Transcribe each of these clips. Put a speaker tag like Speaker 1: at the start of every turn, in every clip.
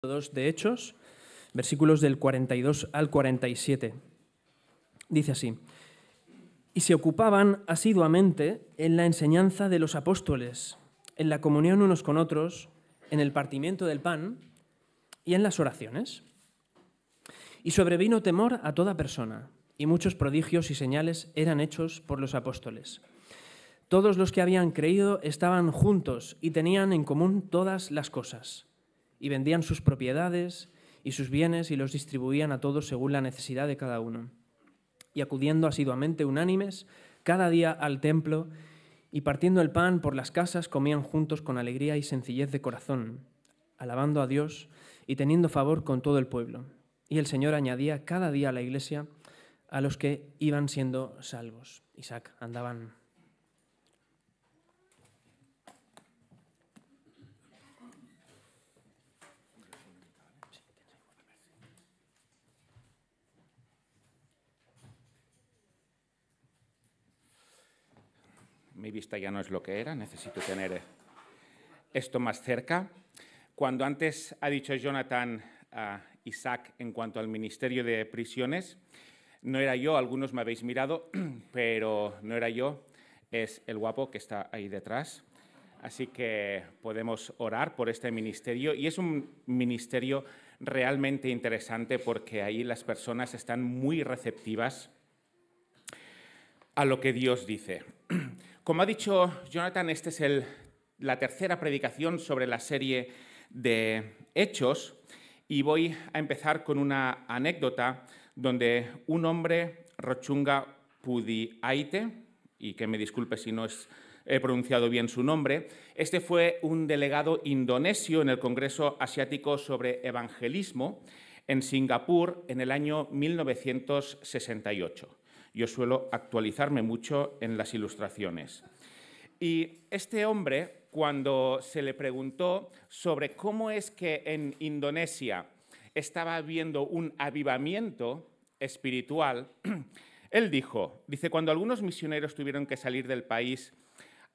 Speaker 1: 2 de Hechos, versículos del 42 al 47. Dice así: y se ocupaban asiduamente en la enseñanza de los apóstoles, en la comunión unos con otros, en el partimiento del pan y en las oraciones. Y sobrevino temor a toda persona, y muchos prodigios y señales eran hechos por los apóstoles. Todos los que habían creído estaban juntos y tenían en común todas las cosas, y vendían sus propiedades y sus bienes y los distribuían a todos según la necesidad de cada uno. Y acudiendo asiduamente unánimes cada día al templo y partiendo el pan por las casas, comían juntos con alegría y sencillez de corazón, alabando a Dios y teniendo favor con todo el pueblo. Y el Señor añadía cada día a la iglesia a los que iban siendo salvos. Isaac, andaban.
Speaker 2: Mi vista ya no es lo que era, necesito tener esto más cerca. Cuando antes ha dicho Jonathan a Isaac en cuanto al ministerio de prisiones, no era yo, algunos me habéis mirado, pero no era yo, es el guapo que está ahí detrás. Así que podemos orar por este ministerio, y es un ministerio realmente interesante porque ahí las personas están muy receptivas a lo que Dios dice. Como ha dicho Jonathan, esta es la tercera predicación sobre la serie de Hechos, y voy a empezar con una anécdota donde un hombre, Rochunga Pudiaite, y que me disculpe si no he pronunciado bien su nombre, este fue un delegado indonesio en el Congreso Asiático sobre Evangelismo en Singapur en el año 1968. Yo suelo actualizarme mucho en las ilustraciones. Y este hombre, cuando se le preguntó sobre cómo es que en Indonesia estaba habiendo un avivamiento espiritual, él dice, cuando algunos misioneros tuvieron que salir del país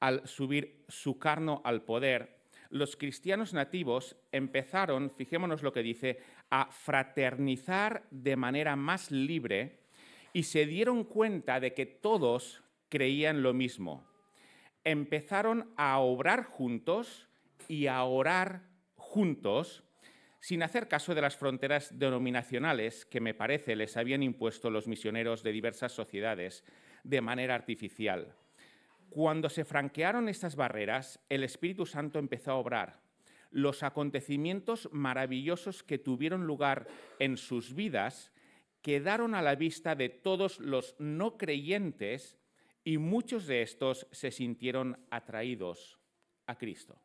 Speaker 2: al subir Sukarno al poder, los cristianos nativos empezaron, fijémonos lo que dice, a fraternizar de manera más libre, y se dieron cuenta de que todos creían lo mismo. Empezaron a obrar juntos y a orar juntos, sin hacer caso de las fronteras denominacionales que, me parece, les habían impuesto los misioneros de diversas sociedades de manera artificial. Cuando se franquearon estas barreras, el Espíritu Santo empezó a obrar. Los acontecimientos maravillosos que tuvieron lugar en sus vidas quedaron a la vista de todos los no creyentes, y muchos de estos se sintieron atraídos a Cristo.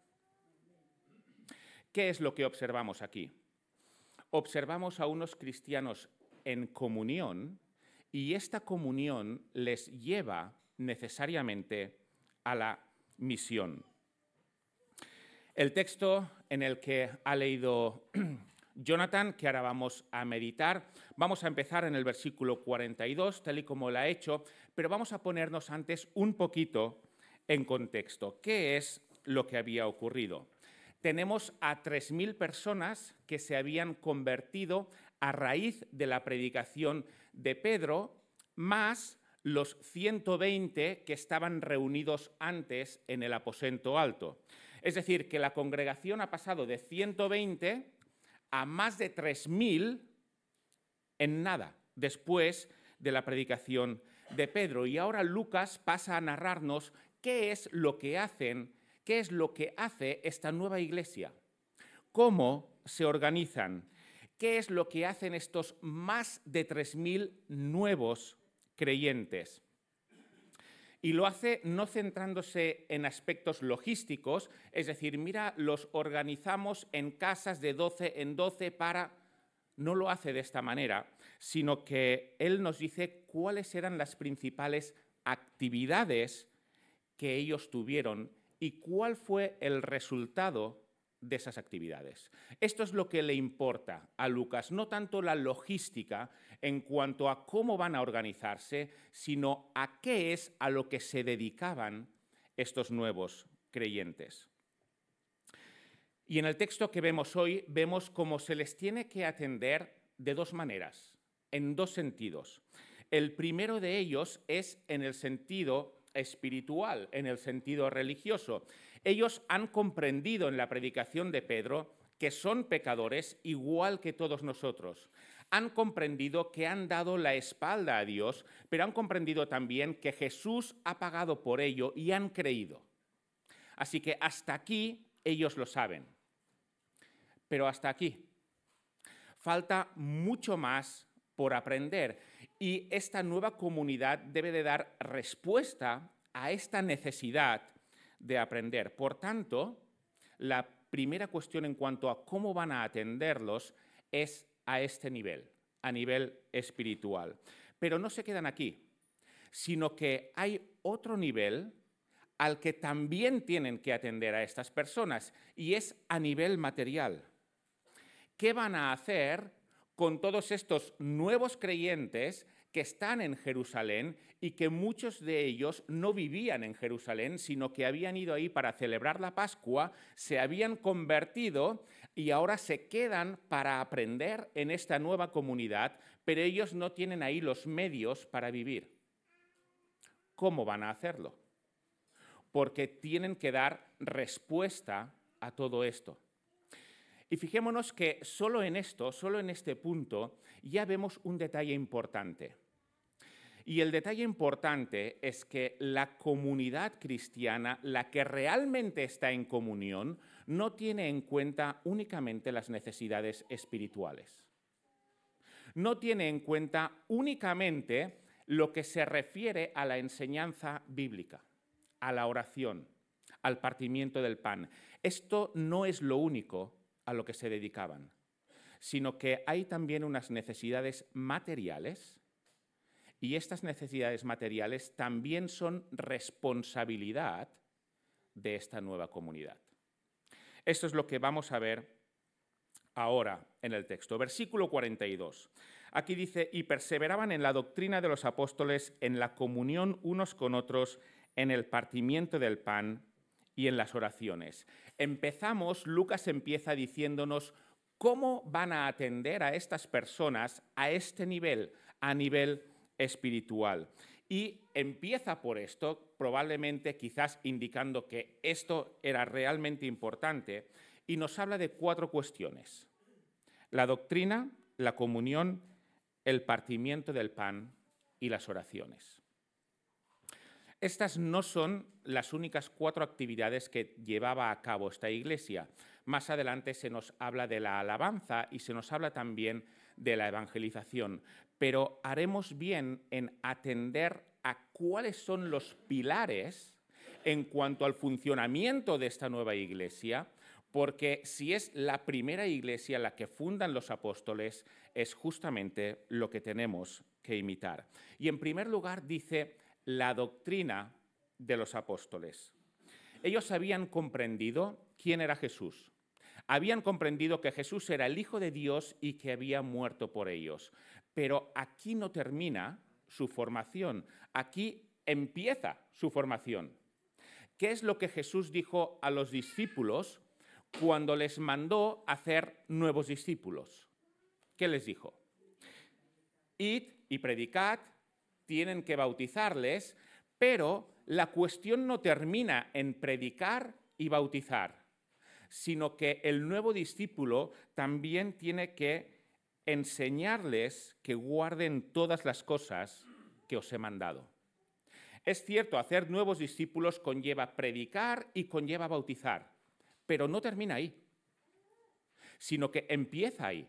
Speaker 2: ¿Qué es lo que observamos aquí? Observamos a unos cristianos en comunión, y esta comunión les lleva necesariamente a la misión. El texto en el que ha leído Jonathan, que ahora vamos a meditar, vamos a empezar en el versículo 42, tal y como lo ha hecho, pero vamos a ponernos antes un poquito en contexto. ¿Qué es lo que había ocurrido? Tenemos a 3.000 personas que se habían convertido a raíz de la predicación de Pedro, más los 120 que estaban reunidos antes en el aposento alto. Es decir, que la congregación ha pasado de 120 a más de 3.000 en nada, después de la predicación de Pedro. Y ahora Lucas pasa a narrarnos qué es lo que hace esta nueva iglesia, cómo se organizan, qué es lo que hacen estos más de 3.000 nuevos creyentes. Y lo hace no centrándose en aspectos logísticos, es decir, mira, los organizamos en casas de 12 en 12 para... No lo hace de esta manera, sino que él nos dice cuáles eran las principales actividades que ellos tuvieron y cuál fue el resultado de esas actividades. Esto es lo que le importa a Lucas, no tanto la logística en cuanto a cómo van a organizarse, sino a qué es a lo que se dedicaban estos nuevos creyentes. Y en el texto que vemos hoy, vemos cómo se les tiene que atender de dos maneras, en dos sentidos. El primero de ellos es en el sentido espiritual, en el sentido religioso. Ellos han comprendido en la predicación de Pedro que son pecadores igual que todos nosotros. Han comprendido que han dado la espalda a Dios, pero han comprendido también que Jesús ha pagado por ello y han creído. Así que hasta aquí ellos lo saben. Pero hasta aquí. Falta mucho más por aprender y esta nueva comunidad debe de dar respuesta a esta necesidad de aprender. Por tanto, la primera cuestión en cuanto a cómo van a atenderlos es a este nivel, a nivel espiritual. Pero no se quedan aquí, sino que hay otro nivel al que también tienen que atender a estas personas y es a nivel material. ¿Qué van a hacer con todos estos nuevos creyentes que están en Jerusalén y que muchos de ellos no vivían en Jerusalén, sino que habían ido ahí para celebrar la Pascua, se habían convertido y ahora se quedan para aprender en esta nueva comunidad, pero ellos no tienen ahí los medios para vivir? ¿Cómo van a hacerlo? Porque tienen que dar respuesta a todo esto. Y fijémonos que solo en esto, solo en este punto, ya vemos un detalle importante. Y el detalle importante es que la comunidad cristiana, la que realmente está en comunión, no tiene en cuenta únicamente las necesidades espirituales. No tiene en cuenta únicamente lo que se refiere a la enseñanza bíblica, a la oración, al partimiento del pan. Esto no es lo único a lo que se dedicaban, sino que hay también unas necesidades materiales y estas necesidades materiales también son responsabilidad de esta nueva comunidad. Esto es lo que vamos a ver ahora en el texto. Versículo 42. Aquí dice, y perseveraban en la doctrina de los apóstoles, en la comunión unos con otros, en el partimiento del pan y en las oraciones. Lucas empieza diciéndonos cómo van a atender a estas personas a este nivel, a nivel espiritual. Y empieza por esto, probablemente quizás indicando que esto era realmente importante, y nos habla de 4 cuestiones: la doctrina, la comunión, el partimiento del pan y las oraciones. Estas no son las únicas 4 actividades que llevaba a cabo esta iglesia. Más adelante se nos habla de la alabanza y se nos habla también de la evangelización. Pero haremos bien en atender a cuáles son los pilares en cuanto al funcionamiento de esta nueva iglesia, porque si es la primera iglesia la que fundan los apóstoles, es justamente lo que tenemos que imitar. Y en primer lugar dice la doctrina de los apóstoles. Ellos habían comprendido quién era Jesús. Habían comprendido que Jesús era el Hijo de Dios y que había muerto por ellos. Pero aquí no termina su formación. Aquí empieza su formación. ¿Qué es lo que Jesús dijo a los discípulos cuando les mandó hacer nuevos discípulos? ¿Qué les dijo? Id y predicad, tienen que bautizarles, pero la cuestión no termina en predicar y bautizar, sino que el nuevo discípulo también tiene que enseñarles que guarden todas las cosas que os he mandado. Es cierto, hacer nuevos discípulos conlleva predicar y conlleva bautizar, pero no termina ahí, sino que empieza ahí.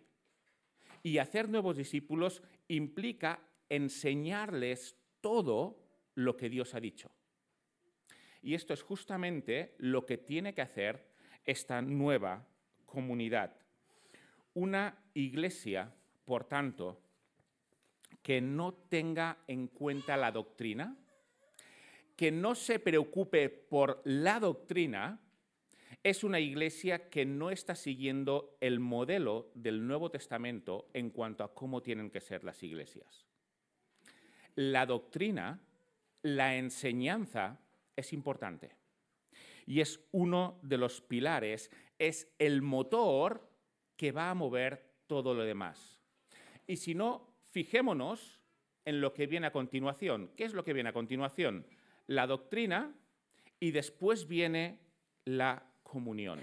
Speaker 2: Y hacer nuevos discípulos implica enseñarles todo lo que Dios ha dicho. Y esto es justamente lo que tiene que hacer esta nueva comunidad. Una iglesia, por tanto, que no tenga en cuenta la doctrina, que no se preocupe por la doctrina, es una iglesia que no está siguiendo el modelo del Nuevo Testamento en cuanto a cómo tienen que ser las iglesias. La doctrina, la enseñanza, es importante. y es uno de los pilares, es el motor que va a mover todo lo demás. Y si no, fijémonos en lo que viene a continuación. ¿Qué es lo que viene a continuación? La doctrina y después viene la comunión.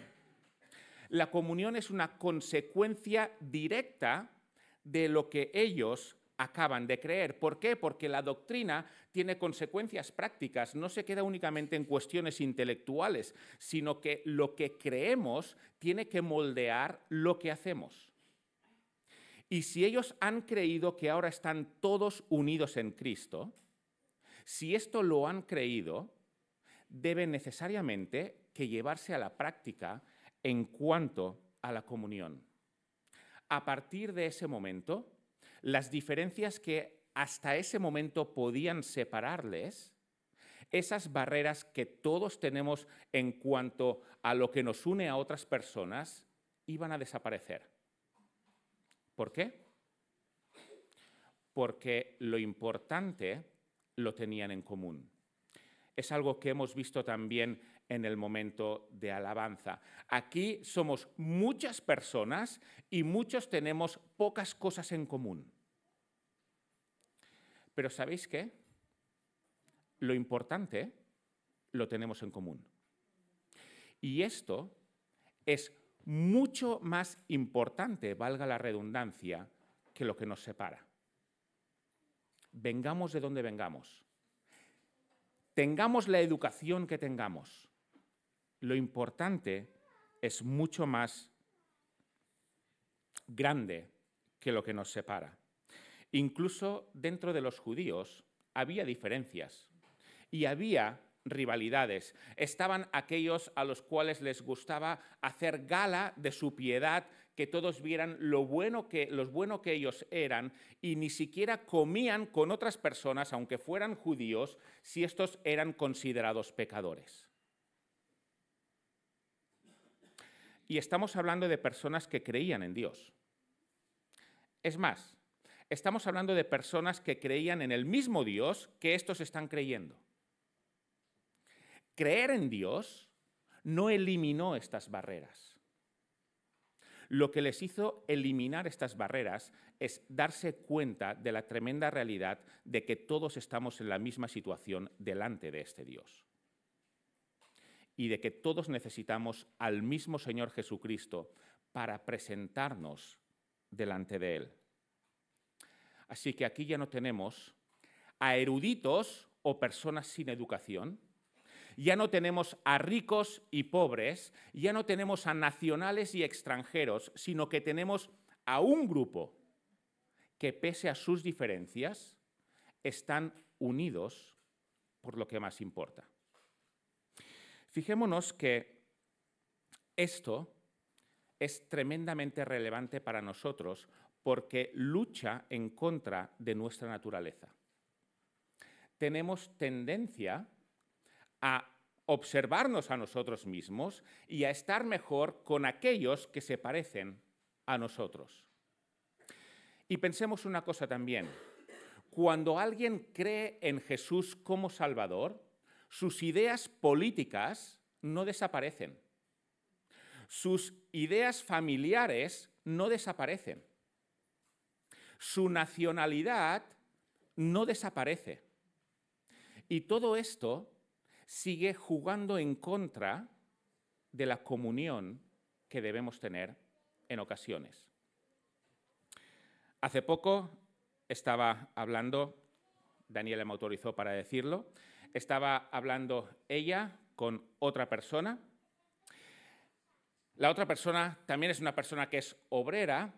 Speaker 2: La comunión es una consecuencia directa de lo que ellos acaban de creer. ¿Por qué? Porque la doctrina tiene consecuencias prácticas, no se queda únicamente en cuestiones intelectuales, sino que lo que creemos tiene que moldear lo que hacemos. Y si ellos han creído que ahora están todos unidos en Cristo, si esto lo han creído, debe necesariamente que llevarse a la práctica en cuanto a la comunión. A partir de ese momento, las diferencias que hasta ese momento podían separarles, esas barreras que todos tenemos en cuanto a lo que nos une a otras personas, iban a desaparecer. ¿Por qué? Porque lo importante lo tenían en común. Es algo que hemos visto también en el momento de alabanza. Aquí somos muchas personas y muchos tenemos pocas cosas en común. Pero ¿sabéis qué? Lo importante lo tenemos en común. Y esto es mucho más importante, valga la redundancia, que lo que nos separa. Vengamos de donde vengamos. Tengamos la educación que tengamos. Lo importante es mucho más grande que lo que nos separa. Incluso dentro de los judíos había diferencias y había rivalidades. Estaban aquellos a los cuales les gustaba hacer gala de su piedad, que todos vieran lo bueno que ellos eran, y ni siquiera comían con otras personas, aunque fueran judíos, si estos eran considerados pecadores. Y estamos hablando de personas que creían en Dios. Es más, estamos hablando de personas que creían en el mismo Dios que estos están creyendo. Creer en Dios no eliminó estas barreras. Lo que les hizo eliminar estas barreras es darse cuenta de la tremenda realidad de que todos estamos en la misma situación delante de este Dios. Y de que todos necesitamos al mismo Señor Jesucristo para presentarnos delante de Él. Así que aquí ya no tenemos a eruditos o personas sin educación, ya no tenemos a ricos y pobres, ya no tenemos a nacionales y extranjeros, sino que tenemos a un grupo que, pese a sus diferencias, están unidos por lo que más importa. Fijémonos que esto es tremendamente relevante para nosotros porque lucha en contra de nuestra naturaleza. Tenemos tendencia a observarnos a nosotros mismos y a estar mejor con aquellos que se parecen a nosotros. Y pensemos una cosa también. Cuando alguien cree en Jesús como Salvador, sus ideas políticas no desaparecen. Sus ideas familiares no desaparecen. Su nacionalidad no desaparece. Y todo esto sigue jugando en contra de la comunión que debemos tener en ocasiones. Hace poco estaba hablando, Daniela me autorizó para decirlo, estaba hablando ella con otra persona. La otra persona también es una persona que es obrera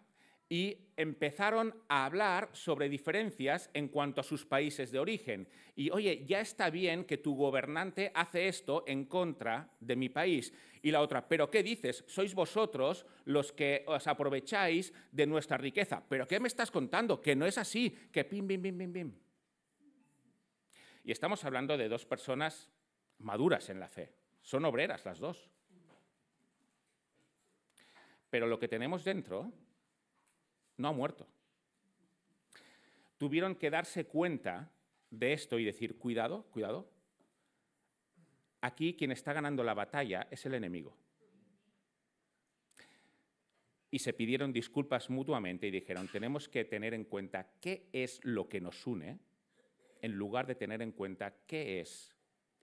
Speaker 2: y empezaron a hablar sobre diferencias en cuanto a sus países de origen. Y, oye, ya está bien que tu gobernante hace esto en contra de mi país. Y la otra, ¿pero qué dices? Sois vosotros los que os aprovecháis de nuestra riqueza. ¿Pero qué me estás contando? Que no es así, que pim, bim, bim, bim, bim. Y estamos hablando de dos personas maduras en la fe. Son obreras las dos. Pero lo que tenemos dentro no ha muerto. Tuvieron que darse cuenta de esto y decir, cuidado, cuidado. aquí quien está ganando la batalla es el enemigo. Y se pidieron disculpas mutuamente y dijeron, tenemos que tener en cuenta qué es lo que nos une, en lugar de tener en cuenta qué es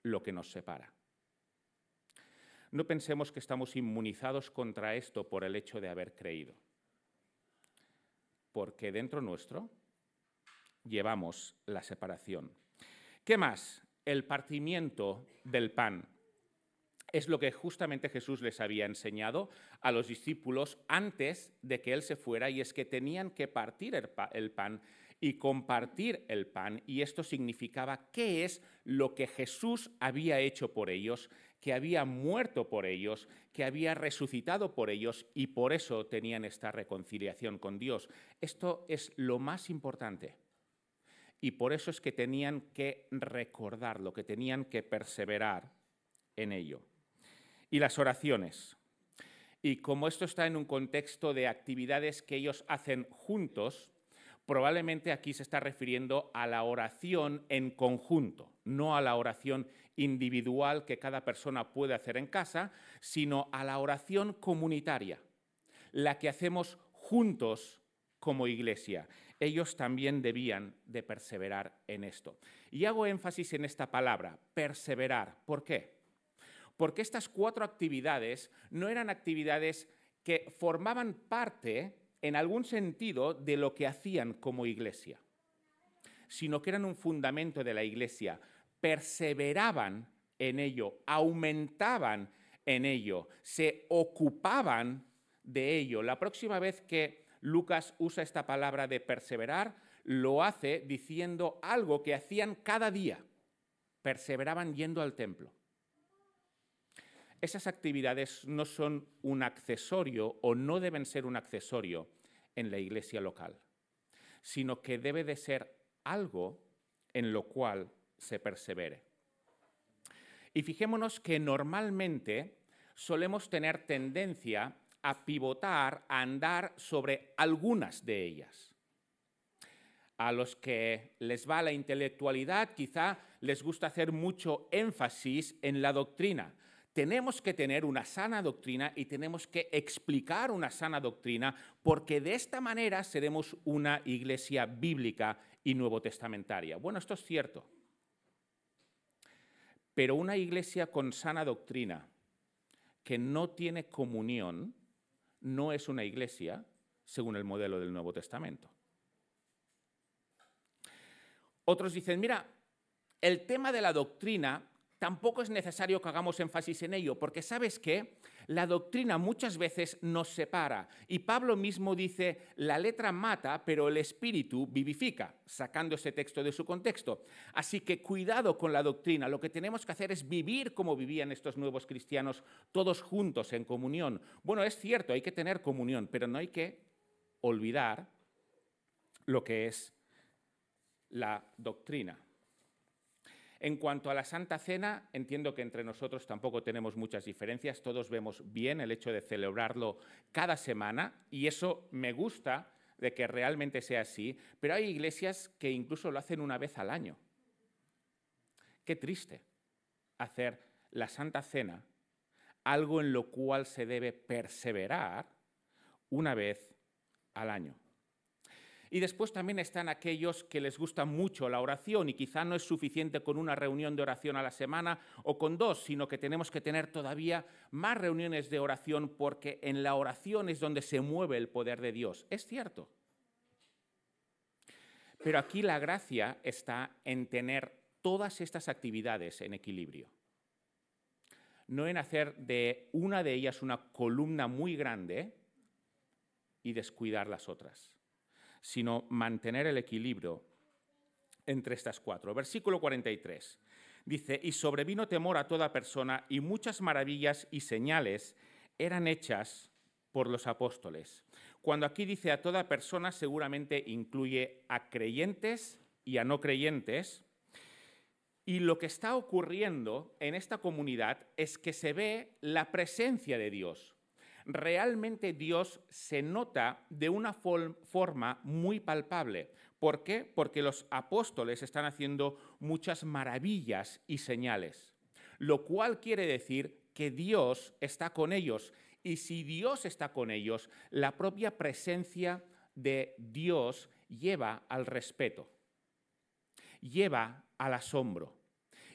Speaker 2: lo que nos separa. No pensemos que estamos inmunizados contra esto por el hecho de haber creído, porque dentro nuestro llevamos la separación. ¿Qué más? El partimiento del pan. Es lo que justamente Jesús les había enseñado a los discípulos antes de que Él se fuera, y es que tenían que partir el pan y compartir el pan, y esto significaba qué es lo que Jesús había hecho por ellos, que había muerto por ellos, que había resucitado por ellos, y por eso tenían esta reconciliación con Dios. Esto es lo más importante, y por eso es que tenían que recordarlo, que tenían que perseverar en ello. Y las oraciones. Y como esto está en un contexto de actividades que ellos hacen juntos, probablemente aquí se está refiriendo a la oración en conjunto, no a la oración individual que cada persona puede hacer en casa, sino a la oración comunitaria, la que hacemos juntos como iglesia. Ellos también debían de perseverar en esto. Y hago énfasis en esta palabra, perseverar. ¿Por qué? Porque estas 4 actividades no eran actividades que formaban parte, en algún sentido, de lo que hacían como iglesia, sino que eran un fundamento de la iglesia. Perseveraban en ello, aumentaban en ello, se ocupaban de ello. La próxima vez que Lucas usa esta palabra de perseverar, lo hace diciendo algo que hacían cada día. Perseveraban yendo al templo. Esas actividades no son un accesorio o no deben ser un accesorio en la iglesia local, sino que debe de ser algo en lo cual se persevere. Y fijémonos que normalmente solemos tener tendencia a pivotar, a andar sobre algunas de ellas. A los que les va la intelectualidad, quizá les gusta hacer mucho énfasis en la doctrina. Tenemos que tener una sana doctrina y tenemos que explicar una sana doctrina, porque de esta manera seremos una iglesia bíblica y nuevo testamentaria. Bueno, esto es cierto. Pero una iglesia con sana doctrina que no tiene comunión no es una iglesia según el modelo del Nuevo Testamento. Otros dicen, mira, el tema de la doctrina tampoco es necesario que hagamos énfasis en ello, porque ¿sabes qué? La doctrina muchas veces nos separa, y Pablo mismo dice, la letra mata, pero el espíritu vivifica, sacando ese texto de su contexto. Así que cuidado con la doctrina, lo que tenemos que hacer es vivir como vivían estos nuevos cristianos, todos juntos en comunión. Bueno, es cierto, hay que tener comunión, pero no hay que olvidar lo que es la doctrina. En cuanto a la Santa Cena, entiendo que entre nosotros tampoco tenemos muchas diferencias, todos vemos bien el hecho de celebrarlo cada semana, y eso me gusta de que realmente sea así, pero hay iglesias que incluso lo hacen una vez al año. Qué triste hacer la Santa Cena algo en lo cual se debe perseverar una vez al año. Y después también están aquellos que les gusta mucho la oración y quizá no es suficiente con una reunión de oración a la semana o con 2, sino que tenemos que tener todavía más reuniones de oración, porque en la oración es donde se mueve el poder de Dios. Es cierto. Pero aquí la gracia está en tener todas estas actividades en equilibrio. No en hacer de una de ellas una columna muy grande y descuidar las otras, sino mantener el equilibrio entre estas 4. Versículo 43 dice, y sobrevino temor a toda persona, y muchas maravillas y señales eran hechas por los apóstoles. Cuando aquí dice a toda persona, seguramente incluye a creyentes y a no creyentes. Y lo que está ocurriendo en esta comunidad es que se ve la presencia de Dios. Realmente Dios se nota de una forma muy palpable. ¿Por qué? Porque los apóstoles están haciendo muchas maravillas y señales. lo cual quiere decir que Dios está con ellos. Y si Dios está con ellos, la propia presencia de Dios lleva al respeto, lleva al asombro.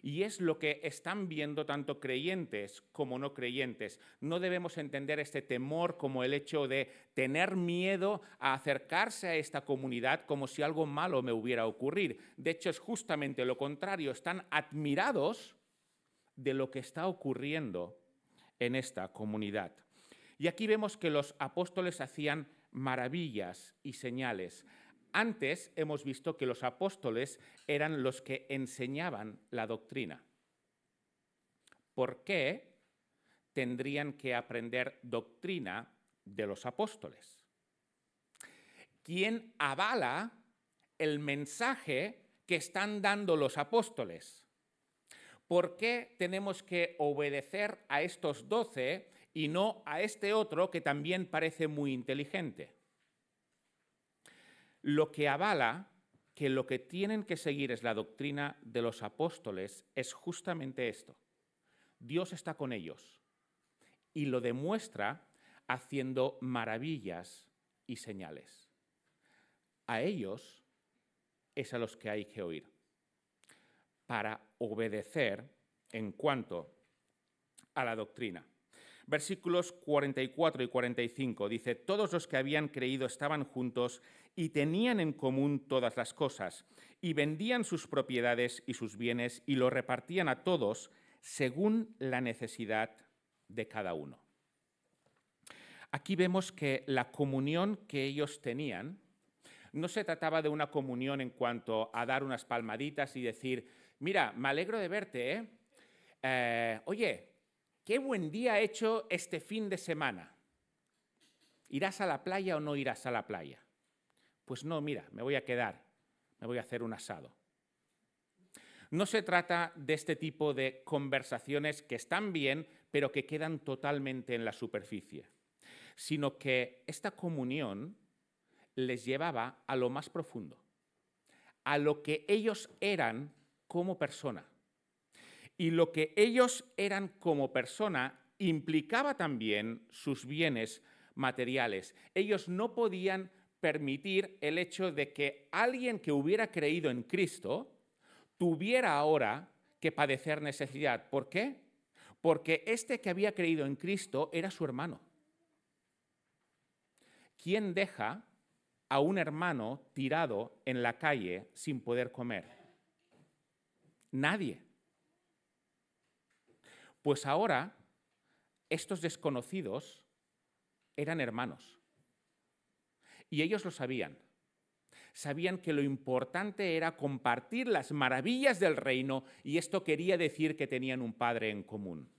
Speaker 2: Y es lo que están viendo tanto creyentes como no creyentes. No debemos entender este temor como el hecho de tener miedo a acercarse a esta comunidad como si algo malo me hubiera ocurrido. De hecho, es justamente lo contrario. Están admirados de lo que está ocurriendo en esta comunidad. Y aquí vemos que los apóstoles hacían maravillas y señales. Antes hemos visto que los apóstoles eran los que enseñaban la doctrina. ¿Por qué tendrían que aprender doctrina de los apóstoles? ¿Quién avala el mensaje que están dando los apóstoles? ¿Por qué tenemos que obedecer a estos 12 y no a este otro que también parece muy inteligente? Lo que avala que lo que tienen que seguir es la doctrina de los apóstoles es justamente esto. Dios está con ellos y lo demuestra haciendo maravillas y señales. A ellos es a los que hay que oír para obedecer en cuanto a la doctrina. Versículos 44 y 45 dice: todos los que habían creído estaban juntos y tenían en común todas las cosas, y vendían sus propiedades y sus bienes y lo repartían a todos según la necesidad de cada uno. Aquí vemos que la comunión que ellos tenían no se trataba de una comunión en cuanto a dar unas palmaditas y decir: mira, me alegro de verte, oye, qué buen día ha hecho este fin de semana. ¿Irás a la playa o no irás a la playa? Pues no, mira, me voy a quedar, me voy a hacer un asado. No se trata de este tipo de conversaciones que están bien, pero que quedan totalmente en la superficie, sino que esta comunión les llevaba a lo más profundo, a lo que ellos eran como persona. Y lo que ellos eran como persona implicaba también sus bienes materiales. Ellos no podían permitir el hecho de que alguien que hubiera creído en Cristo tuviera ahora que padecer necesidad. ¿Por qué? Porque este que había creído en Cristo era su hermano. ¿Quién deja a un hermano tirado en la calle sin poder comer? Nadie. Pues ahora estos desconocidos eran hermanos. Y ellos lo sabían. Sabían que lo importante era compartir las maravillas del reino y esto quería decir que tenían un padre en común.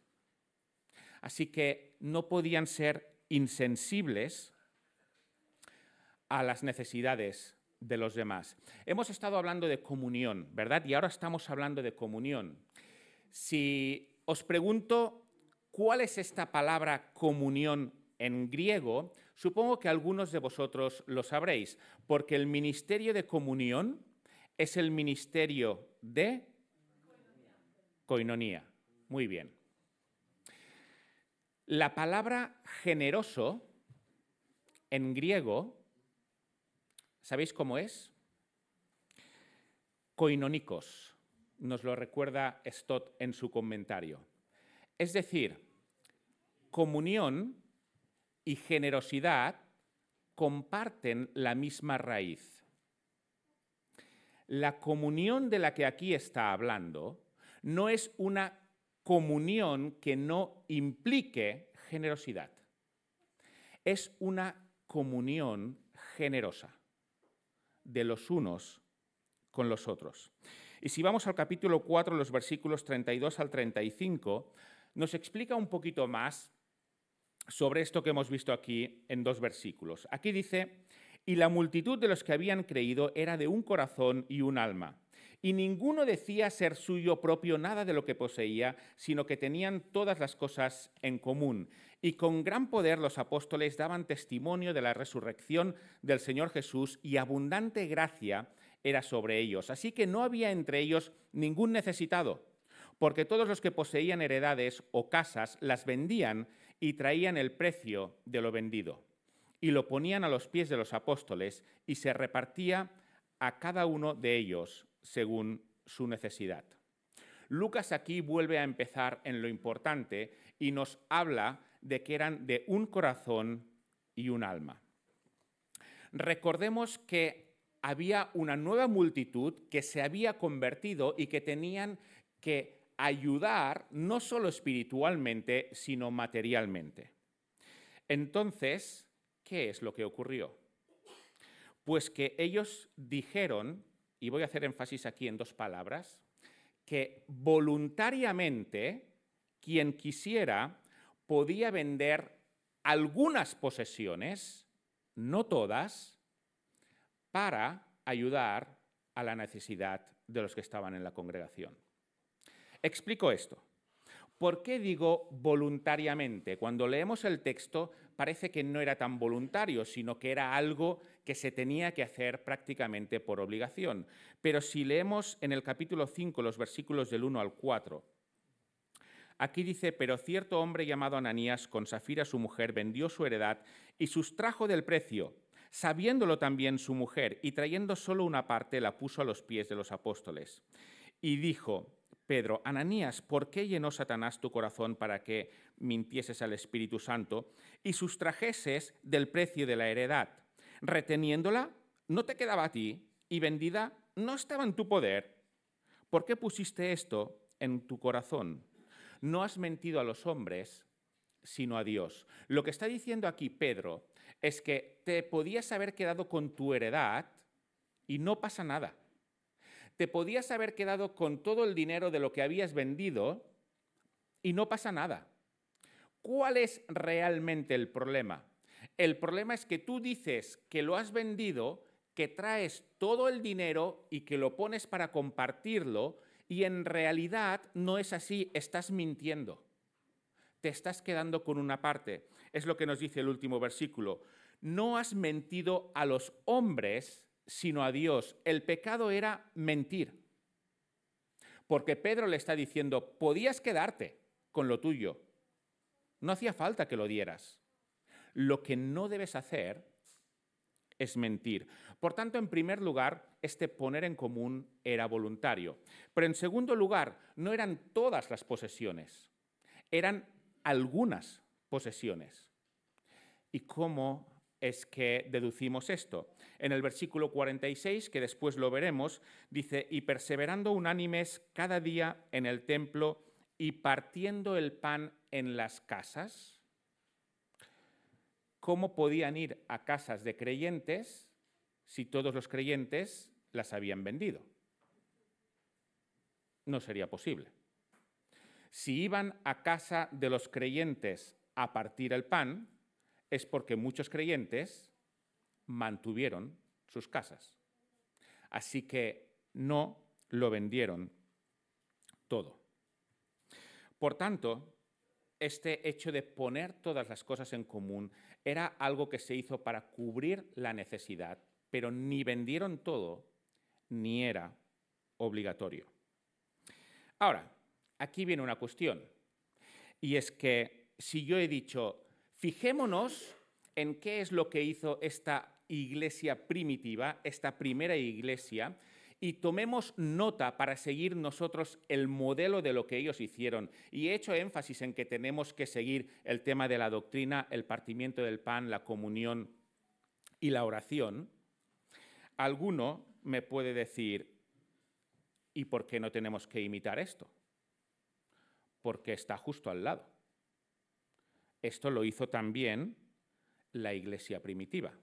Speaker 2: Así que no podían ser insensibles a las necesidades de los demás. Hemos estado hablando de comunión, ¿verdad? Y ahora estamos hablando de comunión. Si os pregunto cuál es esta palabra comunión en griego, supongo que algunos de vosotros lo sabréis, porque el ministerio de comunión es el ministerio de koinonía. Muy bien. La palabra generoso en griego, ¿sabéis cómo es? Koinonikos, nos lo recuerda Stott en su comentario. Es decir, comunión y generosidad comparten la misma raíz. La comunión de la que aquí está hablando no es una comunión que no implique generosidad. Es una comunión generosa de los unos con los otros. Y si vamos al capítulo 4, los versículos 32 al 35, nos explica un poquito más sobre esto que hemos visto aquí en 2 versículos. Aquí dice: y la multitud de los que habían creído era de un corazón y un alma, y ninguno decía ser suyo propio nada de lo que poseía, sino que tenían todas las cosas en común. Y con gran poder los apóstoles daban testimonio de la resurrección del Señor Jesús, y abundante gracia era sobre ellos. Así que no había entre ellos ningún necesitado, porque todos los que poseían heredades o casas las vendían y traían el precio de lo vendido, y lo ponían a los pies de los apóstoles, y se repartía a cada uno de ellos según su necesidad. Lucas aquí vuelve a empezar en lo importante y nos habla de que eran de un corazón y un alma. Recordemos que había una nueva multitud que se había convertido y que tenían que ayudar no solo espiritualmente, sino materialmente. Entonces, ¿qué es lo que ocurrió? Pues que ellos dijeron, y voy a hacer énfasis aquí en dos palabras, que voluntariamente quien quisiera podía vender algunas posesiones, no todas, para ayudar a la necesidad de los que estaban en la congregación. Explico esto. ¿Por qué digo voluntariamente? Cuando leemos el texto parece que no era tan voluntario, sino que era algo que se tenía que hacer prácticamente por obligación. Pero si leemos en el capítulo 5 los versículos del 1 al 4, aquí dice: pero cierto hombre llamado Ananías, con Safira su mujer, vendió su heredad y sustrajo del precio, sabiéndolo también su mujer, y trayendo solo una parte la puso a los pies de los apóstoles. Y dijo Pedro: Ananías, ¿por qué llenó Satanás tu corazón para que mintieses al Espíritu Santo y sustrajeses del precio de la heredad? Reteniéndola, no te quedaba a ti, y vendida, no estaba en tu poder. ¿Por qué pusiste esto en tu corazón? No has mentido a los hombres, sino a Dios. Lo que está diciendo aquí Pedro es que te podías haber quedado con tu heredad y no pasa nada. Te podías haber quedado con todo el dinero de lo que habías vendido y no pasa nada. ¿Cuál es realmente el problema? El problema es que tú dices que lo has vendido, que traes todo el dinero y que lo pones para compartirlo, y en realidad no es así, estás mintiendo. Te estás quedando con una parte. Es lo que nos dice el último versículo. No has mentido a los hombres, sino a Dios. El pecado era mentir. Porque Pedro le está diciendo, podías quedarte con lo tuyo. No hacía falta que lo dieras. Lo que no debes hacer es mentir. Por tanto, en primer lugar, este poner en común era voluntario. Pero en segundo lugar, no eran todas las posesiones. Eran algunas posesiones. ¿Y cómo es que deducimos esto? En el versículo 46, que después lo veremos, dice: y perseverando unánimes cada día en el templo y partiendo el pan en las casas. ¿Cómo podían ir a casas de creyentes si todos los creyentes las habían vendido? No sería posible. Si iban a casa de los creyentes a partir el pan, es porque muchos creyentes mantuvieron sus casas. Así que no lo vendieron todo. Por tanto, este hecho de poner todas las cosas en común era algo que se hizo para cubrir la necesidad, pero ni vendieron todo, ni era obligatorio. Ahora, aquí viene una cuestión, y es que si yo he dicho, fijémonos en qué es lo que hizo esta iglesia primitiva, esta primera iglesia, y tomemos nota para seguir nosotros el modelo de lo que ellos hicieron. Y he hecho énfasis en que tenemos que seguir el tema de la doctrina, el partimiento del pan, la comunión y la oración. Alguno me puede decir, ¿y por qué no tenemos que imitar esto? Porque está justo al lado. Esto lo hizo también la iglesia primitiva.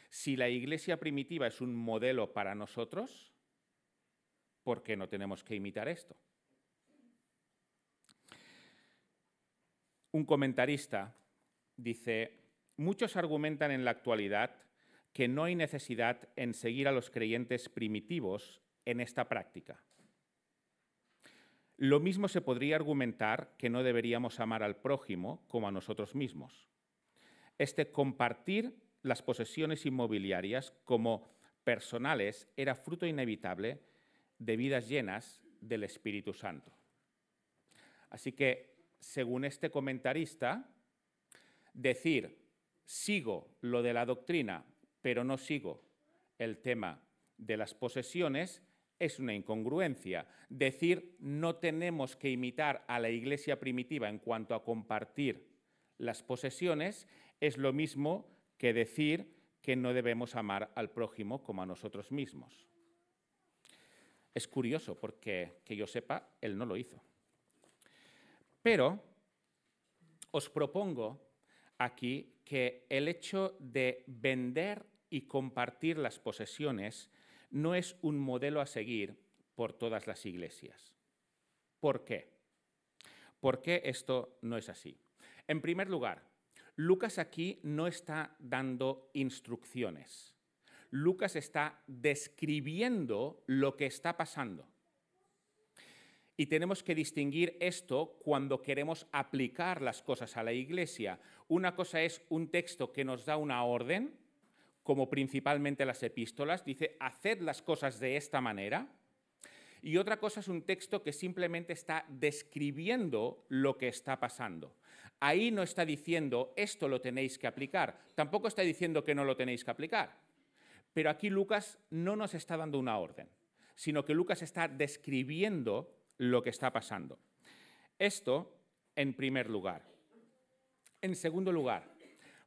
Speaker 2: Si la iglesia primitiva es un modelo para nosotros, ¿por qué no tenemos que imitar esto? Un comentarista dice: muchos argumentan en la actualidad que no hay necesidad en seguir a los creyentes primitivos en esta práctica. Lo mismo se podría argumentar que no deberíamos amar al prójimo como a nosotros mismos. Este compartir las posesiones inmobiliarias como personales era fruto inevitable de vidas llenas del Espíritu Santo. Así que, según este comentarista, decir sigo lo de la doctrina, pero no sigo el tema de las posesiones, es una incongruencia. Decir no tenemos que imitar a la Iglesia primitiva en cuanto a compartir las posesiones es lo mismo que decir que no debemos amar al prójimo como a nosotros mismos. Es curioso porque, que yo sepa, él no lo hizo. Pero os propongo aquí que el hecho de vender y compartir las posesiones no es un modelo a seguir por todas las iglesias. ¿Por qué? ¿Por qué esto no es así? En primer lugar, Lucas aquí no está dando instrucciones. Lucas está describiendo lo que está pasando. Y tenemos que distinguir esto cuando queremos aplicar las cosas a la Iglesia. Una cosa es un texto que nos da una orden, como principalmente las epístolas, dice, haced las cosas de esta manera. Y otra cosa es un texto que simplemente está describiendo lo que está pasando. Ahí no está diciendo, esto lo tenéis que aplicar. Tampoco está diciendo que no lo tenéis que aplicar. Pero aquí Lucas no nos está dando una orden, sino que Lucas está describiendo lo que está pasando. Esto en primer lugar. En segundo lugar,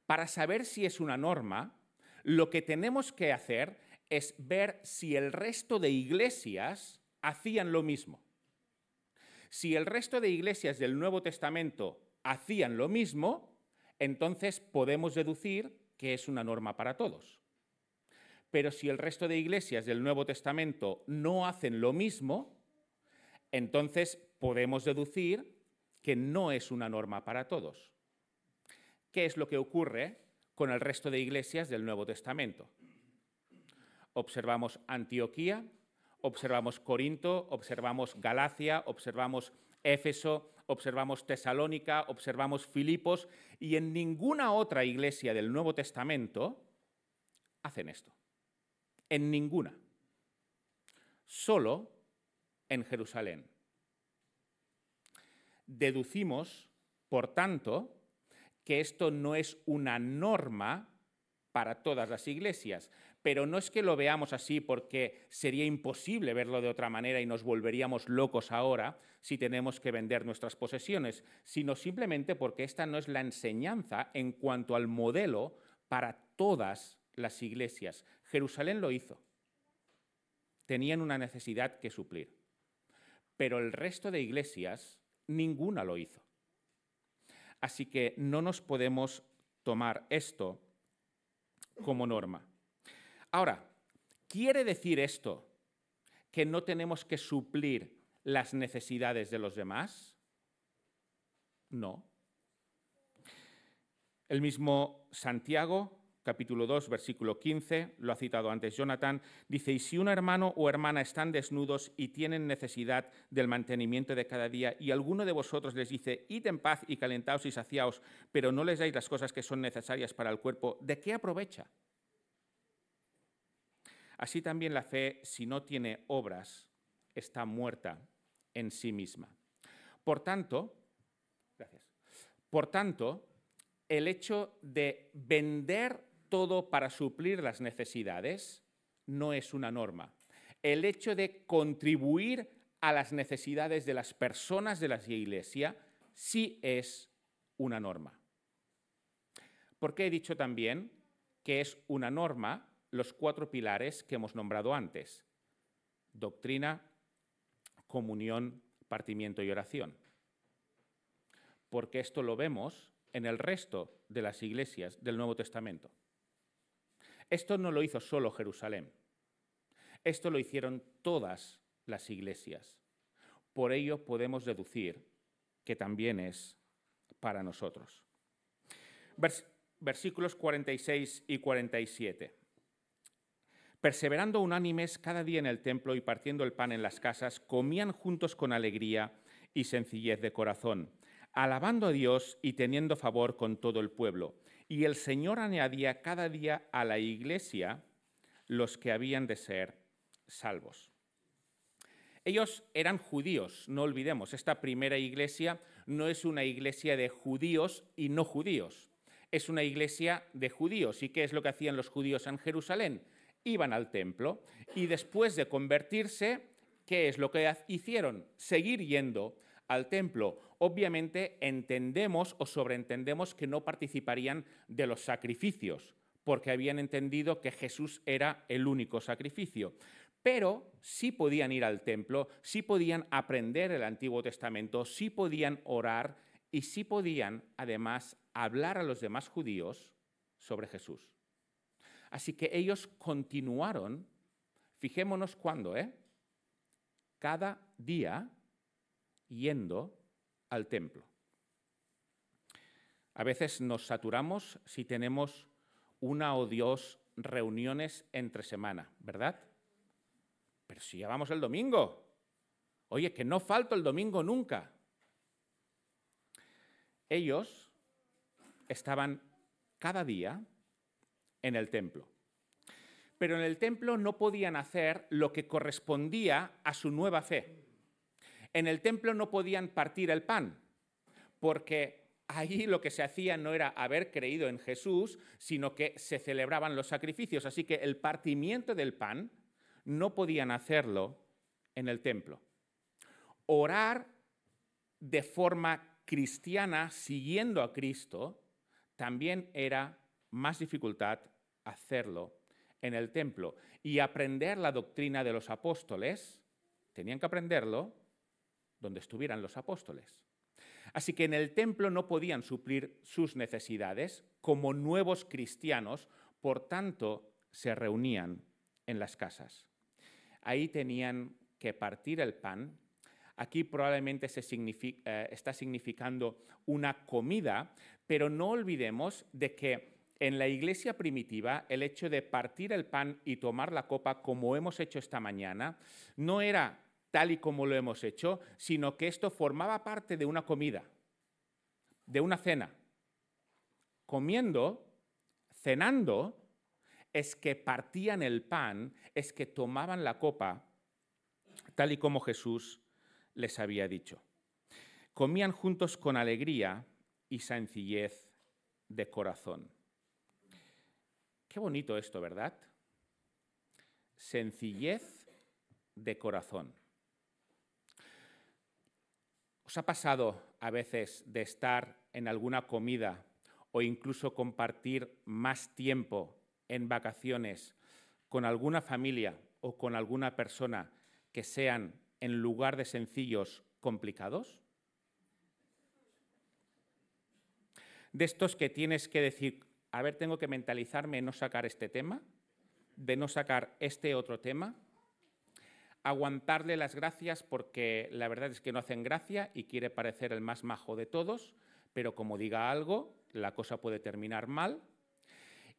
Speaker 2: para saber si es una norma, lo que tenemos que hacer es ver si el resto de iglesias hacían lo mismo. Si el resto de iglesias del Nuevo Testamento hacían lo mismo, entonces podemos deducir que es una norma para todos. Pero si el resto de iglesias del Nuevo Testamento no hacen lo mismo, entonces podemos deducir que no es una norma para todos. ¿Qué es lo que ocurre con el resto de iglesias del Nuevo Testamento? Observamos Antioquía, observamos Corinto, observamos Galacia, observamos Éfeso, observamos Tesalónica, observamos Filipos, y en ninguna otra iglesia del Nuevo Testamento hacen esto. En ninguna. Solo en Jerusalén. Deducimos, por tanto, que esto no es una norma para todas las iglesias, pero no es que lo veamos así porque sería imposible verlo de otra manera y nos volveríamos locos ahora si tenemos que vender nuestras posesiones, sino simplemente porque esta no es la enseñanza en cuanto al modelo para todas las iglesias. Jerusalén lo hizo. Tenían una necesidad que suplir. Pero el resto de iglesias, ninguna lo hizo. Así que no nos podemos tomar esto como norma. Ahora, ¿quiere decir esto que no tenemos que suplir las necesidades de los demás? No. El mismo Santiago, capítulo 2, versículo 15, lo ha citado antes Jonathan, dice, y si un hermano o hermana están desnudos y tienen necesidad del mantenimiento de cada día, y alguno de vosotros les dice, id en paz y calentaos y saciaos, pero no les dais las cosas que son necesarias para el cuerpo, ¿de qué aprovecha? Así también la fe, si no tiene obras, está muerta en sí misma. Por tanto, el hecho de vender todo para suplir las necesidades no es una norma. El hecho de contribuir a las necesidades de las personas de la Iglesia sí es una norma. Porque he dicho también que es una norma los 4 pilares que hemos nombrado antes: doctrina, comunión, partimiento y oración. Porque esto lo vemos en el resto de las iglesias del Nuevo Testamento. Esto no lo hizo solo Jerusalén. Esto lo hicieron todas las iglesias. Por ello podemos deducir que también es para nosotros. Versículos 46 y 47. Perseverando unánimes cada día en el templo y partiendo el pan en las casas, comían juntos con alegría y sencillez de corazón, alabando a Dios y teniendo favor con todo el pueblo. Y el Señor añadía cada día a la iglesia los que habían de ser salvos. Ellos eran judíos, no olvidemos, esta primera iglesia no es una iglesia de judíos y no judíos, es una iglesia de judíos. ¿Y qué es lo que hacían los judíos en Jerusalén? Iban al templo y después de convertirse, ¿qué es lo que hicieron? Seguir yendo al templo. Obviamente entendemos o sobreentendemos que no participarían de los sacrificios, porque habían entendido que Jesús era el único sacrificio. Pero sí podían ir al templo, sí podían aprender el Antiguo Testamento, sí podían orar y sí podían, además, hablar a los demás judíos sobre Jesús. Así que ellos continuaron, fijémonos cuándo, cada día yendo al templo. A veces nos saturamos si tenemos una o dos reuniones entre semana, ¿verdad? Pero si ya vamos el domingo, oye, que no falto el domingo nunca. Ellos estaban cada día en el templo. Pero en el templo no podían hacer lo que correspondía a su nueva fe. En el templo no podían partir el pan, porque allí lo que se hacía no era haber creído en Jesús, sino que se celebraban los sacrificios. Así que el partimiento del pan no podían hacerlo en el templo. Orar de forma cristiana, siguiendo a Cristo, también era más dificultad hacerlo en el templo. Y aprender la doctrina de los apóstoles, tenían que aprenderlo donde estuvieran los apóstoles. Así que en el templo no podían suplir sus necesidades como nuevos cristianos, por tanto, se reunían en las casas. Ahí tenían que partir el pan. Aquí probablemente está significando una comida, pero no olvidemos de que en la iglesia primitiva el hecho de partir el pan y tomar la copa, como hemos hecho esta mañana, no era tal y como lo hemos hecho, sino que esto formaba parte de una comida, de una cena. Comiendo, cenando, es que partían el pan, es que tomaban la copa, tal y como Jesús les había dicho. Comían juntos con alegría y sencillez de corazón. Qué bonito esto, ¿verdad? Sencillez de corazón. ¿Os ha pasado a veces de estar en alguna comida o incluso compartir más tiempo en vacaciones con alguna familia o con alguna persona que sean, en lugar de sencillos, complicados? De estos que tienes que decir, a ver, tengo que mentalizarme en no sacar este tema, de no sacar este otro tema, aguantarle las gracias porque la verdad es que no hacen gracia y quiere parecer el más majo de todos, pero como diga algo, la cosa puede terminar mal.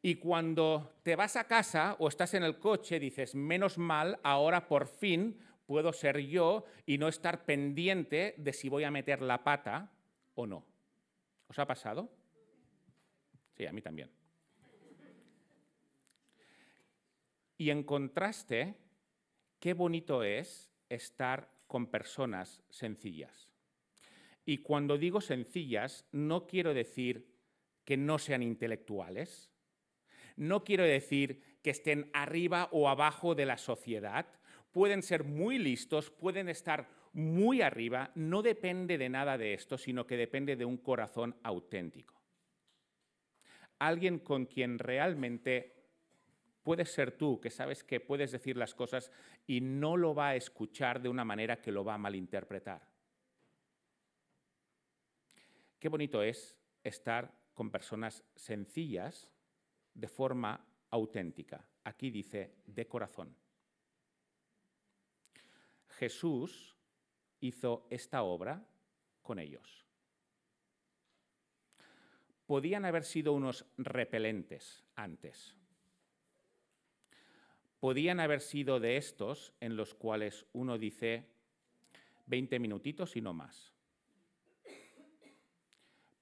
Speaker 2: Y cuando te vas a casa o estás en el coche, dices, menos mal, ahora por fin puedo ser yo y no estar pendiente de si voy a meter la pata o no. ¿Os ha pasado? Sí, a mí también. Y en contraste, qué bonito es estar con personas sencillas. Y cuando digo sencillas, no quiero decir que no sean intelectuales, no quiero decir que estén arriba o abajo de la sociedad, pueden ser muy listos, pueden estar muy arriba, no depende de nada de esto, sino que depende de un corazón auténtico. Alguien con quien realmente puedes ser tú, que sabes que puedes decir las cosas y no lo va a escuchar de una manera que lo va a malinterpretar. Qué bonito es estar con personas sencillas de forma auténtica. Aquí dice, de corazón. Jesús hizo esta obra con ellos. Podían haber sido unos repelentes antes. Podían haber sido de estos en los cuales uno dice 20 minutitos y no más.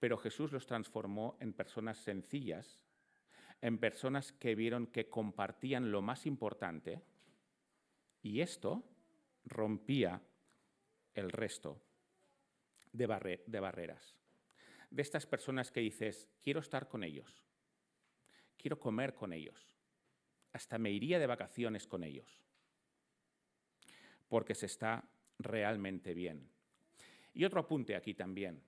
Speaker 2: Pero Jesús los transformó en personas sencillas, en personas que vieron que compartían lo más importante, y esto rompía el resto de barreras. De estas personas que dices, quiero estar con ellos, quiero comer con ellos, hasta me iría de vacaciones con ellos, porque se está realmente bien. Y otro apunte aquí también.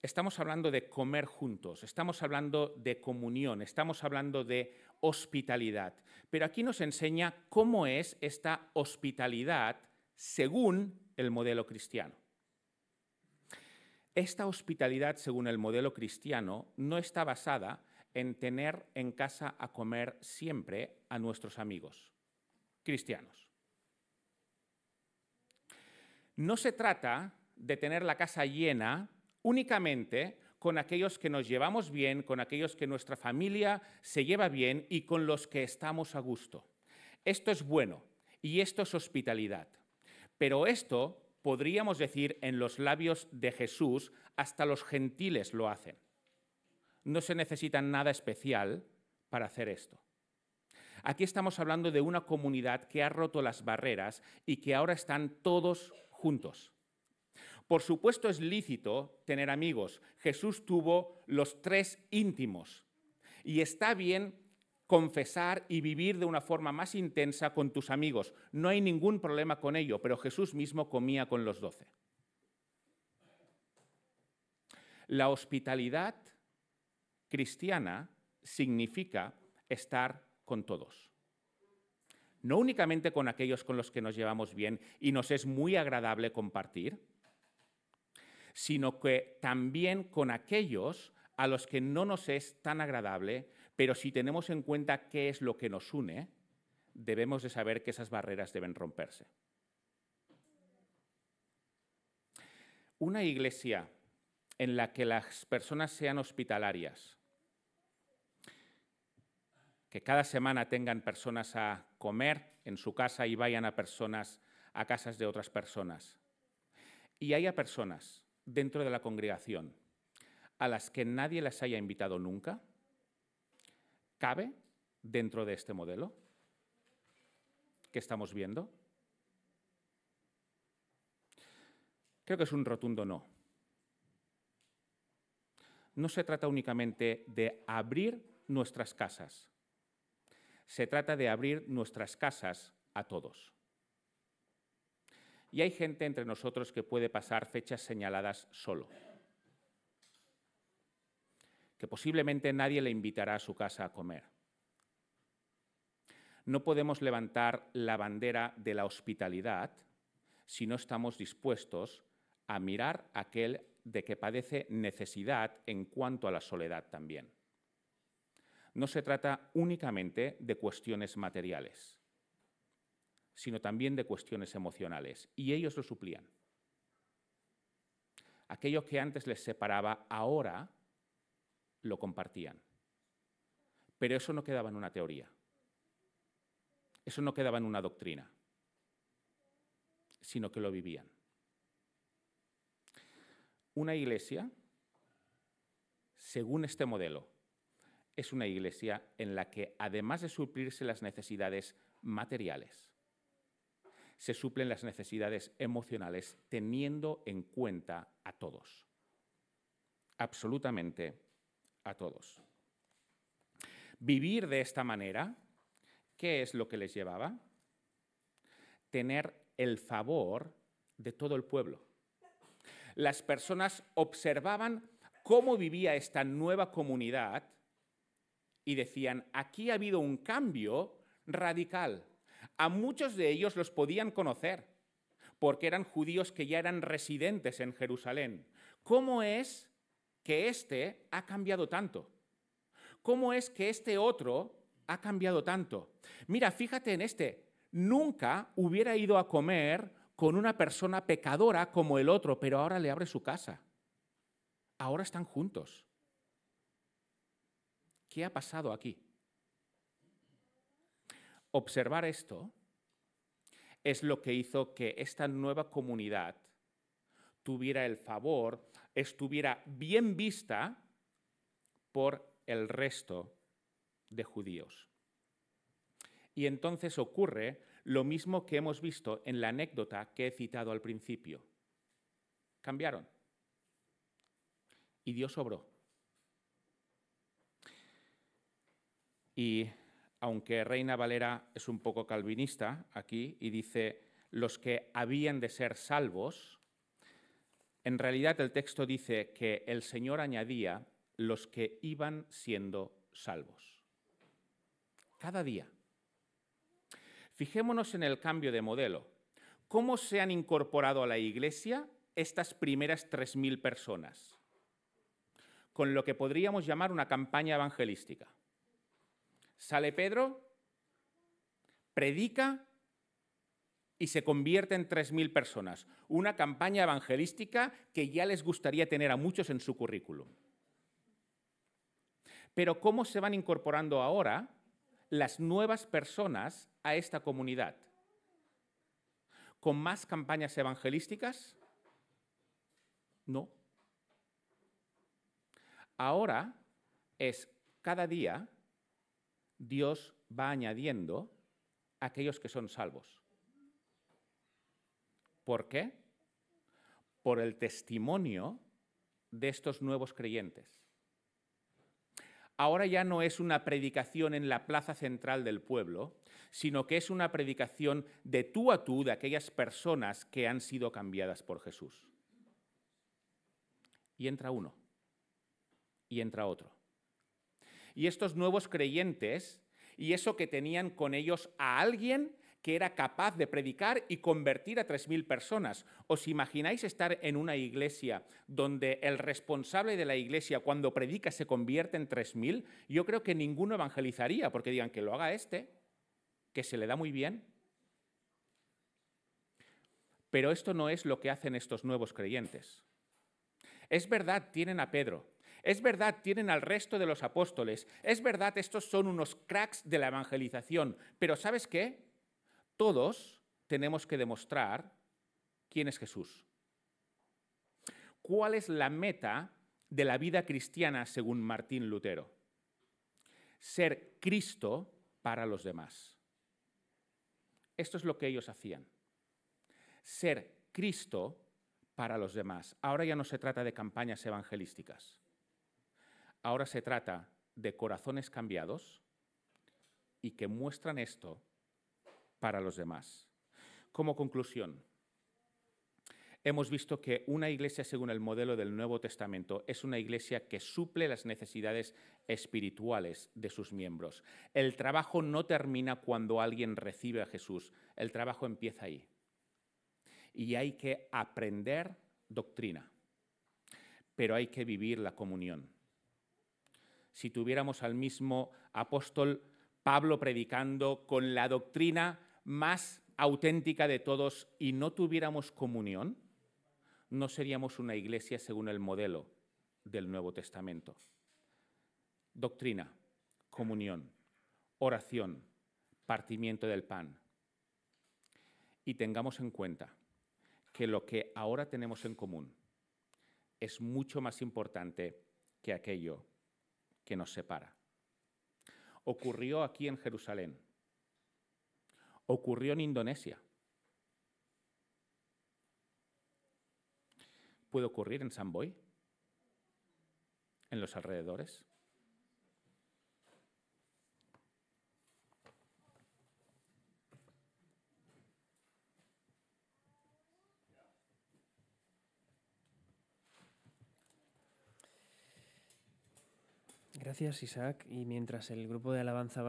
Speaker 2: Estamos hablando de comer juntos, estamos hablando de comunión, estamos hablando de hospitalidad. Pero aquí nos enseña cómo es esta hospitalidad según el modelo cristiano. Esta hospitalidad según el modelo cristiano no está basada en tener en casa a comer siempre a nuestros amigos cristianos. No se trata de tener la casa llena únicamente con aquellos que nos llevamos bien, con aquellos que nuestra familia se lleva bien y con los que estamos a gusto. Esto es bueno y esto es hospitalidad. Pero esto, podríamos decir en los labios de Jesús, hasta los gentiles lo hacen. No se necesita nada especial para hacer esto. Aquí estamos hablando de una comunidad que ha roto las barreras y que ahora están todos juntos. Por supuesto es lícito tener amigos. Jesús tuvo los 3 íntimos. Y está bien confesar y vivir de una forma más intensa con tus amigos. No hay ningún problema con ello, pero Jesús mismo comía con los 12. La hospitalidad cristiana significa estar con todos. No únicamente con aquellos con los que nos llevamos bien y nos es muy agradable compartir, sino que también con aquellos a los que no nos es tan agradable, pero si tenemos en cuenta qué es lo que nos une, debemos de saber que esas barreras deben romperse. Una iglesia en la que las personas sean hospitalarias, que cada semana tengan personas a comer en su casa y vayan a casas de otras personas, y haya personas dentro de la congregación a las que nadie las haya invitado nunca, ¿cabe dentro de este modelo que estamos viendo? Creo que es un rotundo no. No se trata únicamente de abrir nuestras casas, se trata de abrir nuestras casas a todos. Y hay gente entre nosotros que puede pasar fechas señaladas solo, que posiblemente nadie le invitará a su casa a comer. No podemos levantar la bandera de la hospitalidad si no estamos dispuestos a mirar a aquel de que padece necesidad en cuanto a la soledad también. No se trata únicamente de cuestiones materiales, sino también de cuestiones emocionales, y ellos lo suplían. Aquello que antes les separaba, ahora lo compartían. Pero eso no quedaba en una teoría, eso no quedaba en una doctrina, sino que lo vivían. Una iglesia, según este modelo, es una iglesia en la que, además de suplirse las necesidades materiales, se suplen las necesidades emocionales teniendo en cuenta a todos, absolutamente a todos. Vivir de esta manera, ¿qué es lo que les llevaba? Tener el favor de todo el pueblo. Las personas observaban cómo vivía esta nueva comunidad y decían, aquí ha habido un cambio radical. A muchos de ellos los podían conocer, porque eran judíos que ya eran residentes en Jerusalén. ¿Cómo es que este ha cambiado tanto? ¿Cómo es que este otro ha cambiado tanto? Mira, fíjate en este. Nunca hubiera ido a comer con una persona pecadora como el otro, pero ahora le abre su casa. Ahora están juntos. ¿Qué ha pasado aquí? Observar esto es lo que hizo que esta nueva comunidad tuviera el favor, estuviera bien vista por el resto de judíos. Y entonces ocurre Lo mismo que hemos visto en la anécdota que he citado al principio. Cambiaron. Y Dios obró. Y aunque Reina Valera es un poco calvinista aquí y dice los que habían de ser salvos, en realidad el texto dice que el Señor añadía los que iban siendo salvos. Cada día. Fijémonos en el cambio de modelo. ¿Cómo se han incorporado a la Iglesia estas primeras 3.000 personas? Con lo que podríamos llamar una campaña evangelística. Sale Pedro, predica y se convierte en 3.000 personas. Una campaña evangelística que ya les gustaría tener a muchos en su currículum. Pero ¿cómo se van incorporando ahora las nuevas personas a esta comunidad? ¿Con más campañas evangelísticas? No. Ahora es cada día Dios va añadiendo a aquellos que son salvos. ¿Por qué? Por el testimonio de estos nuevos creyentes. Ahora ya no es una predicación en la plaza central del pueblo, sino que es una predicación de tú a tú de aquellas personas que han sido cambiadas por Jesús. Y entra uno, y entra otro. Y estos nuevos creyentes, y eso que tenían con ellos a alguien que era capaz de predicar y convertir a 3.000 personas. ¿Os imagináis estar en una iglesia donde el responsable de la iglesia cuando predica se convierte en 3.000? Yo creo que ninguno evangelizaría porque digan que lo haga este, que se le da muy bien. Pero esto no es lo que hacen estos nuevos creyentes. Es verdad, tienen a Pedro. Es verdad, tienen al resto de los apóstoles. Es verdad, estos son unos cracks de la evangelización. Pero ¿sabes qué? Todos tenemos que demostrar quién es Jesús. ¿Cuál es la meta de la vida cristiana según Martín Lutero? Ser Cristo para los demás. Esto es lo que ellos hacían. Ser Cristo para los demás. Ahora ya no se trata de campañas evangelísticas. Ahora se trata de corazones cambiados y que muestran esto para los demás. Como conclusión, hemos visto que una iglesia según el modelo del Nuevo Testamento es una iglesia que suple las necesidades espirituales de sus miembros. El trabajo no termina cuando alguien recibe a Jesús, el trabajo empieza ahí. Y hay que aprender doctrina, pero hay que vivir la comunión. Si tuviéramos al mismo apóstol Pablo predicando con la doctrina más auténtica de todos y no tuviéramos comunión, no seríamos una iglesia según el modelo del Nuevo Testamento. Doctrina, comunión, oración, partimiento del pan. Y tengamos en cuenta que lo que ahora tenemos en común es mucho más importante que aquello que nos separa. Ocurrió aquí en Jerusalén. Ocurrió en Indonesia. ¿Puede ocurrir en Samboy? ¿En los alrededores?
Speaker 1: Gracias, Isaac. Y mientras el grupo de alabanza va